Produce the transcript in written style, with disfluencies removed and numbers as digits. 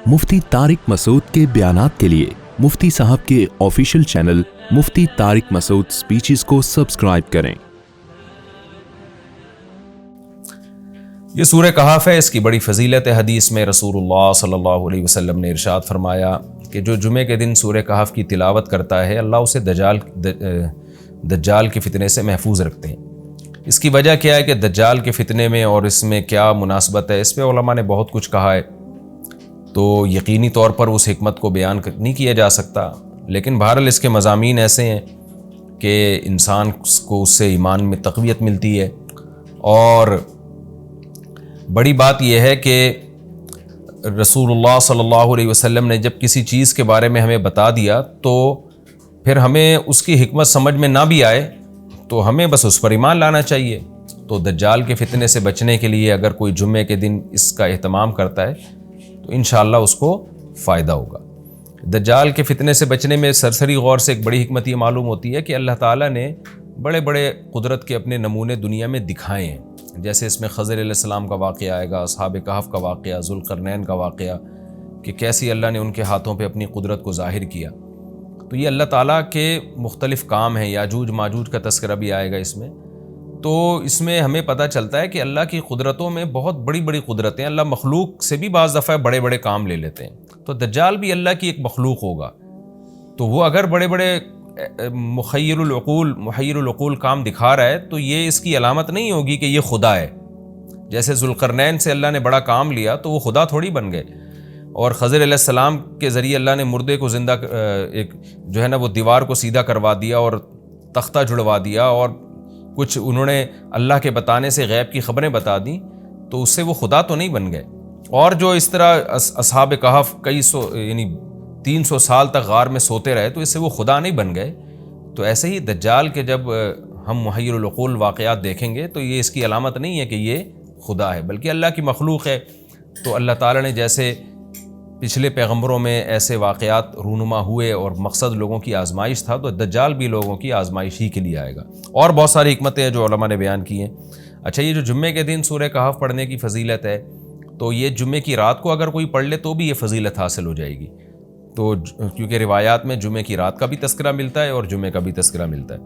मुफ्ती तारिक मसूद के बयानात के लिए मुफ्ती साहब के ऑफिशियल चैनल मुफ्ती तारिक मसूद स्पीचेस को सब्सक्राइब करें। ये सूरह कहफ है, इसकी बड़ी फजीलत है। हदीस में रसूलुल्लाह सल्लल्लाहु अलैहि वसल्लम ने इरशाद फरमाया कि जो जुमे के दिन सूरह कहफ की तिलावत करता है अल्लाह उसे दज्जाल के फितने से महफूज रखते हैं। इसकी वजह क्या है कि दज्जाल के फितने में और इसमें क्या मुनासबत है, इस पर उलमा ने बहुत कुछ कहा है, तो यकीनी तौर पर उस हिकमत को बयान नहीं किया जा सकता, लेकिन बहरहाल इसके मज़ामीन ऐसे हैं कि इंसान को उससे ईमान में तक़वियत मिलती है। और बड़ी बात यह है कि रसूलुल्लाह सल्लल्लाहु अलैहि वसल्लम ने जब किसी चीज़ के बारे में हमें बता दिया तो फिर हमें उसकी हिकमत समझ में ना भी आए तो हमें बस उस पर ईमान लाना चाहिए। तो दज्जाल के फितने से बचने के लिए अगर कोई जुम्मे के दिन इसका एहतमाम करता है तो इंशाअल्लाह उसको फ़ायदा होगा। दज्जाल के फितने से बचने में सरसरी गौर से एक बड़ी हिकमत ये मालूम होती है कि अल्लाह ताला ने बड़े बड़े कुदरत के अपने नमूने दुनिया में दिखाए हैं। जैसे इसमें खज़र अलैहिस्सलाम का वाक़या आएगा, असहाब कहफ का वाक़या, ज़ुल्क़रनैन का वाक़या, कि कैसी अल्लाह ने उनके हाथों पे अपनी कुदरत को ज़ाहिर किया। तो ये अल्लाह ताला के मुख्तलिफ़ काम हैं। याजूज माजूज का तस्करा भी आएगा इसमें। तो इसमें हमें पता चलता है कि अल्लाह की कुदरतों में बहुत बड़ी बड़ी कुदरतें, अल्लाह मखलूक से भी बाज़ दफ़ा बड़े बड़े काम ले लेते हैं। तो दज्जाल भी अल्लाह की एक मखलूक होगा, तो वो अगर बड़े बड़े मुहय्यरुल उक़ूल काम दिखा रहा है तो ये इसकी अलामत नहीं होगी कि ये खुदा है। जैसे ज़ुल्क़रनैन से अल्लाह ने बड़ा काम लिया तो वो खुदा थोड़ी बन गए। और खज़र अलैहिस्सलाम के ज़रिए अल्लाह ने मुर्दे को ज़िंदा एक जो है ना वो दीवार को सीधा करवा दिया और तख्ता जुड़वा दिया, और कुछ उन्होंने अल्लाह के बताने से गैब की ख़बरें बता दी, तो उससे वो खुदा तो नहीं बन गए। और जो इस तरह असहाब कहफ कई सौ यानी 300 साल तक गार में सोते रहे, तो इससे वो खुदा नहीं बन गए। तो ऐसे ही दज्जाल के जब हम मुहय्यरुल उक़ूल वाक़यात देखेंगे तो ये इसकी अलामत नहीं है कि ये खुदा है, बल्कि अल्लाह की मखलूक है। तो अल्लाह ताला ने जैसे पिछले पैगम्बरों में ऐसे वाक़यात रूनुमा हुए और मकसद लोगों की आजमाइश था, तो दज्जाल भी लोगों की आजमाइश ही के लिए आएगा। और बहुत सारी हिकमतें हैं जो उलमा ने बयान की हैं। अच्छा, ये जो जुम्मे के दिन सूरह कहफ पढ़ने की फ़जीलत है, तो ये जुम्मे की रात को अगर कोई पढ़ ले तो भी ये फ़जीलत हासिल हो जाएगी। तो क्योंकि रिवायात में जुम्मे की रात का भी तज़किरा मिलता है और जुम्मे का भी तज़किरा मिलता है।